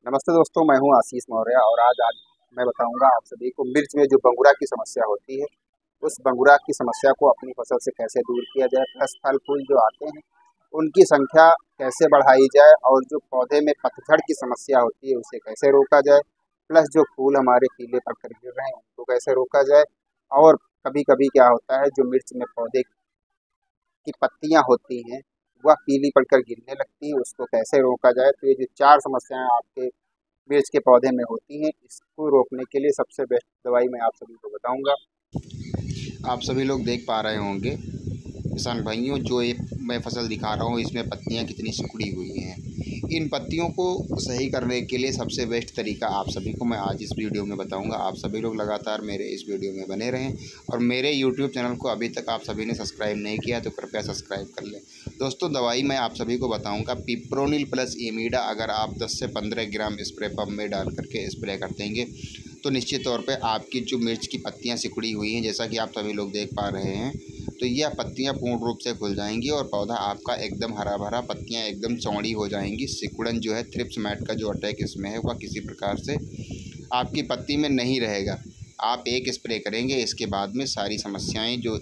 नमस्ते दोस्तों, मैं हूं आशीष मौर्य और आज मैं बताऊंगा आप सभी को मिर्च में जो बंगुरा की समस्या होती है, उस बंगुरा की समस्या को अपनी फसल से कैसे दूर किया जाए, प्लस फल फूल जो आते हैं उनकी संख्या कैसे बढ़ाई जाए और जो पौधे में पतझड़ की समस्या होती है उसे कैसे रोका जाए, प्लस जो फूल हमारे पीले पड़कर गिर रहे हैं उनको कैसे रोका जाए। और कभी कभी क्या होता है, जो मिर्च में पौधे की पत्तियां होती हैं वह पीली पड़कर गिरने लगती हैं, उसको कैसे रोका जाए। तो ये जो चार समस्याएं आपके मिर्च के पौधे में होती हैं, इसको रोकने के लिए सबसे बेस्ट दवाई मैं आप सभी को बताऊंगा। आप सभी लोग देख पा रहे होंगे किसान भाइयों, जो ये मैं फसल दिखा रहा हूँ इसमें पत्तियाँ कितनी सिकुड़ी हुई हैं। इन पत्तियों को सही करने के लिए सबसे बेस्ट तरीका आप सभी को मैं आज इस वीडियो में बताऊंगा। आप सभी लोग लगातार मेरे इस वीडियो में बने रहें और मेरे यूट्यूब चैनल को अभी तक आप सभी ने सब्सक्राइब नहीं किया तो कृपया सब्सक्राइब कर लें। दोस्तों, दवाई मैं आप सभी को बताऊँगा पिप्रोनिल प्लस एमीडा। अगर आप 10 से 15 ग्राम स्प्रे पंप में डाल करके स्प्रे कर देंगे तो निश्चित तौर पे आपकी जो मिर्च की पत्तियां सिकुड़ी हुई हैं, जैसा कि आप सभी लोग देख पा रहे हैं, तो यह पत्तियां पूर्ण रूप से खुल जाएंगी और पौधा आपका एकदम हरा भरा, पत्तियां एकदम चौड़ी हो जाएंगी। सिकुड़न जो है, थ्रिप्स मैट का जो अटैक इसमें है वह किसी प्रकार से आपकी पत्ती में नहीं रहेगा। आप एक स्प्रे करेंगे, इसके बाद में सारी समस्याएं जो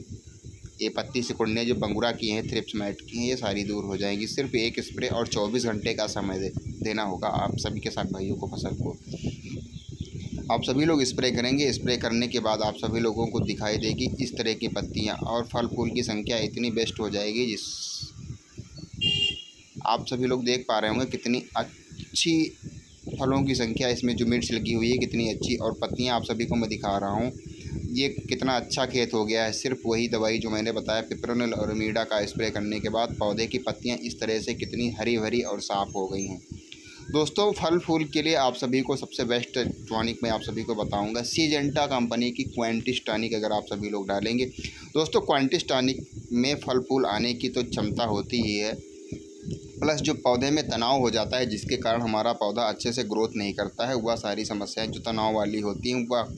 ये पत्ती सिकुड़ने जो बंगुरा की हैं, थ्रिप्स मैट की हैं, ये सारी दूर हो जाएंगी। सिर्फ एक स्प्रे और 24 घंटे का समय देना होगा आप सभी किसान भाइयों को फसल को। आप सभी लोग स्प्रे करेंगे, स्प्रे करने के बाद आप सभी लोगों को दिखाई देगी इस तरह की पत्तियां और फल फूल की संख्या इतनी बेस्ट हो जाएगी जिस आप सभी लोग देख पा रहे होंगे कितनी अच्छी फलों की संख्या इसमें जो मिर्च लगी हुई है कितनी अच्छी, और पत्तियां आप सभी को मैं दिखा रहा हूँ। ये कितना अच्छा खेत हो गया है। सिर्फ वही दवाई जो मैंने बताया पिप्रोनिल और मीडा का स्प्रे करने के बाद पौधे की पत्तियां इस तरह से कितनी हरी भरी और साफ़ हो गई हैं। दोस्तों, फल फूल के लिए आप सभी को सबसे बेस्ट टॉनिक मैं आप सभी को बताऊंगा सीजेंटा कंपनी की क्वांटिस टॉनिक। अगर आप सभी लोग डालेंगे दोस्तों, क्वांटिस टॉनिक में फल फूल आने की तो क्षमता होती ही है, प्लस जो पौधे में तनाव हो जाता है जिसके कारण हमारा पौधा अच्छे से ग्रोथ नहीं करता है, वह सारी समस्याएं जो तनाव वाली होती हैं वह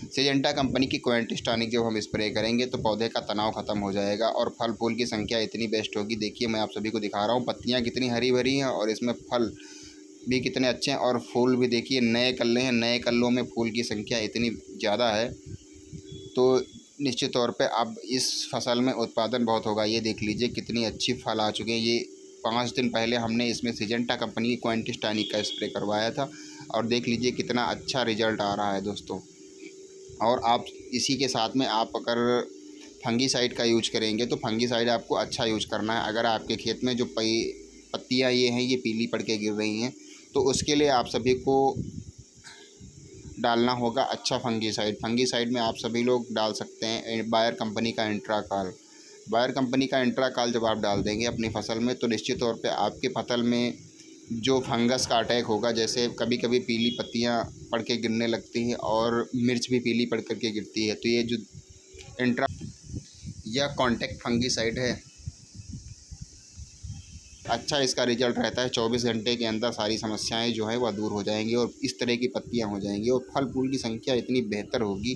सीजेंटा कंपनी की क्वांटिस टॉनिक जब हम स्प्रे करेंगे तो पौधे का तनाव खत्म हो जाएगा और फल फूल की संख्या इतनी बेस्ट होगी। देखिए, मैं आप सभी को दिखा रहा हूँ पत्तियाँ कितनी हरी भरी हैं और इसमें फल भी कितने अच्छे हैं और फूल भी देखिए नए कल्ले हैं। नए कल्लों में फूल की संख्या इतनी ज़्यादा है तो निश्चित तौर पे अब इस फसल में उत्पादन बहुत होगा। ये देख लीजिए कितनी अच्छी फल आ चुके हैं। ये 5 दिन पहले हमने इसमें सिजेंटा कंपनी की क्वांटिस टॉनिक का स्प्रे करवाया था और देख लीजिए कितना अच्छा रिजल्ट आ रहा है दोस्तों। और आप इसी के साथ में आप अगर फंगीसाइड का यूज करेंगे तो फंगीसाइड आपको अच्छा यूज करना है। अगर आपके खेत में जो पत्तियाँ ये हैं ये पीली पड़ के गिर रही हैं तो उसके लिए आप सभी को डालना होगा अच्छा फंगीसाइड। फंगीसाइड में आप सभी लोग डाल सकते हैं बायर कंपनी का इंट्राकाल। बायर कंपनी का इंट्राकाल जब आप डाल देंगे अपनी फसल में तो निश्चित तौर पे आपके फसल में जो फंगस का अटैक होगा, जैसे कभी कभी पीली पत्तियां पड़ के गिरने लगती हैं और मिर्च भी पीली पड़ करके गिरती है, तो ये जो इंट्रा या कॉन्टैक्ट फंगीसाइड है, अच्छा इसका रिजल्ट रहता है। 24 घंटे के अंदर सारी समस्याएं जो है वह दूर हो जाएंगी और इस तरह की पत्तियां हो जाएंगी और फल फूल की संख्या इतनी बेहतर होगी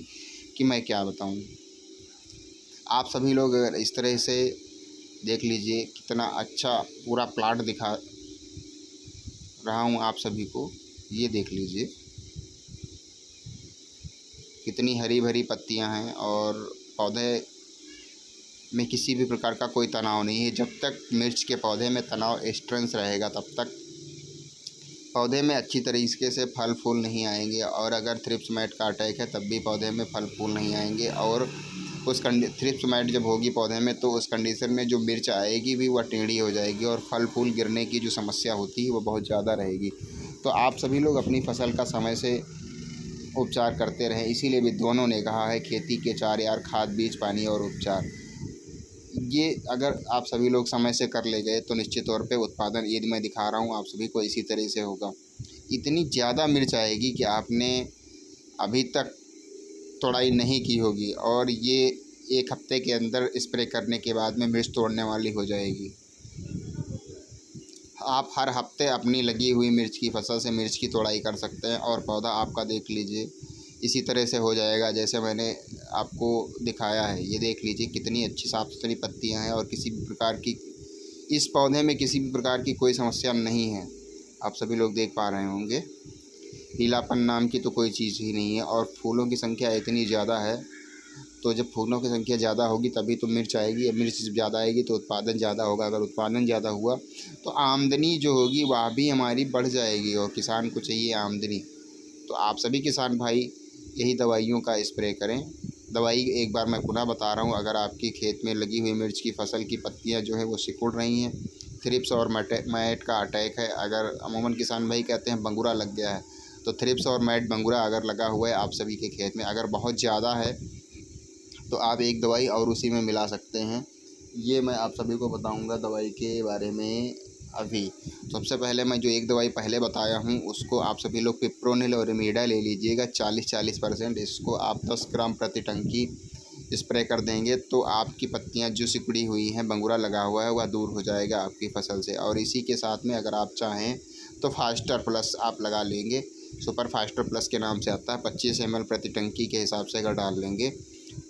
कि मैं क्या बताऊं। आप सभी लोग अगर इस तरह से देख लीजिए कितना अच्छा पूरा प्लाट दिखा रहा हूं आप सभी को, ये देख लीजिए कितनी हरी भरी पत्तियां हैं और पौधे में किसी भी प्रकार का कोई तनाव नहीं है। जब तक मिर्च के पौधे में तनाव स्ट्रेंथ रहेगा तब तक पौधे में अच्छी तरीके से फल फूल नहीं आएंगे और अगर थ्रिप्स मैट का अटैक है तब भी पौधे में फल फूल नहीं आएंगे और उस थ्रिप्स मैट जब होगी पौधे में तो उस कंडीशन में जो मिर्च आएगी भी वह टेढ़ी हो जाएगी और फल फूल गिरने की जो समस्या होती है वो बहुत ज़्यादा रहेगी। तो आप सभी लोग अपनी फसल का समय से उपचार करते रहें। इसीलिए विद्वानों ने कहा है खेती के 4 यार, खाद बीज पानी और उपचार। ये अगर आप सभी लोग समय से कर ले गए तो निश्चित तौर पे उत्पादन ये मैं दिखा रहा हूँ आप सभी को इसी तरह से होगा। इतनी ज़्यादा मिर्च आएगी कि आपने अभी तक तोड़ाई नहीं की होगी और ये 1 हफ्ते के अंदर स्प्रे करने के बाद में मिर्च तोड़ने वाली हो जाएगी। आप हर हफ्ते अपनी लगी हुई मिर्च की फसल से मिर्च की तोड़ाई कर सकते हैं और पौधा आपका देख लीजिए इसी तरह से हो जाएगा जैसे मैंने आपको दिखाया है। ये देख लीजिए कितनी अच्छी साफ़ सुथरी पत्तियां हैं और किसी भी प्रकार की इस पौधे में किसी भी प्रकार की कोई समस्या नहीं है। आप सभी लोग देख पा रहे होंगे। पीलापन नाम की तो कोई चीज़ ही नहीं है। और फूलों की संख्या इतनी ज़्यादा है, तो जब फूलों की संख्या ज़्यादा होगी तभी तो मिर्च आएगी। मिर्च ज़्यादा आएगी तो उत्पादन ज़्यादा होगा। अगर उत्पादन ज़्यादा हुआ तो आमदनी जो होगी वह भी हमारी बढ़ जाएगी, और किसान को चाहिए आमदनी। तो आप सभी किसान भाई यही दवाइयों का स्प्रे करें। दवाई एक बार मैं पुनः बता रहा हूँ, अगर आपकी खेत में लगी हुई मिर्च की फसल की पत्तियाँ जो है वो सिकुड़ रही हैं, थ्रिप्स और मैट का अटैक है, अगर अमूमन किसान भाई कहते हैं बंगुरा लग गया है, तो थ्रिप्स और मैट बंगुरा अगर लगा हुआ है आप सभी के खेत में, अगर बहुत ज़्यादा है तो आप एक दवाई और उसी में मिला सकते हैं। ये मैं आप सभी को बताऊंगा दवाई के बारे में अभी। सबसे पहले मैं जो एक दवाई पहले बताया हूँ उसको आप सभी लोग पिप्रोनिल और रेमेडा ले लीजिएगा 40-40%। इसको आप 10 ग्राम प्रति टंकी स्प्रे कर देंगे तो आपकी पत्तियाँ जो सिकुड़ी हुई हैं, बंगुरा लगा हुआ है, वह दूर हो जाएगा आपकी फसल से। और इसी के साथ में अगर आप चाहें तो फास्टर प्लस आप लगा लेंगे। सुपर फास्टर प्लस के नाम से आता है, 25 ml प्रति टंकी के हिसाब से अगर डाल लेंगे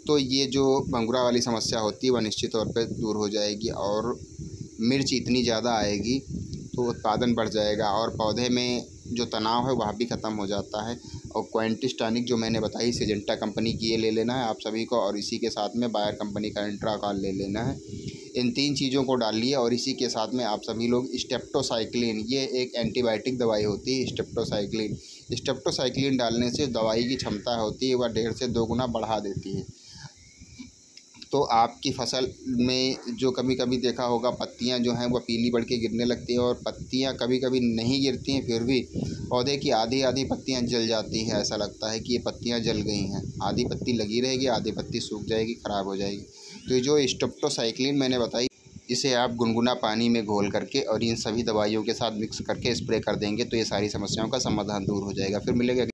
तो ये जो बंगुरा वाली समस्या होती है वह निश्चित तौर पे दूर हो जाएगी, और मिर्च इतनी ज़्यादा आएगी तो उत्पादन बढ़ जाएगा, और पौधे में जो तनाव है वह भी ख़त्म हो जाता है। और क्वेंटिस टॉनिक जो मैंने बताई सिजेंटा कंपनी की, ये ले लेना है आप सभी को, और इसी के साथ में बायर कंपनी का इंट्राकॉल ले लेना है। इन 3 चीज़ों को डालिए, और इसी के साथ में आप सभी लोग स्टेप्टोसाइक्लिन, ये एक एंटीबायोटिक दवाई होती है स्टेप्टोसाइक्लिन डालने से दवाई की क्षमता होती है वह 1.5 से 2 गुना बढ़ा देती है। तो आपकी फसल में जो कभी कभी देखा होगा पत्तियां जो हैं वह पीली पड़ के गिरने लगती हैं, और पत्तियां कभी कभी नहीं गिरती हैं फिर भी पौधे की आधी आधी पत्तियां जल जाती हैं। ऐसा लगता है कि ये पत्तियां जल गई हैं, आधी पत्ती लगी रहेगी, आधी पत्ती सूख जाएगी, ख़राब हो जाएगी। तो ये जो स्टेप्टोसाइक्लिन मैंने बताई, इसे आप गुनगुना पानी में घोल करके और इन सभी दवाइयों के साथ मिक्स करके स्प्रे कर देंगे तो ये सारी समस्याओं का समाधान दूर हो जाएगा। फिर मिलेगा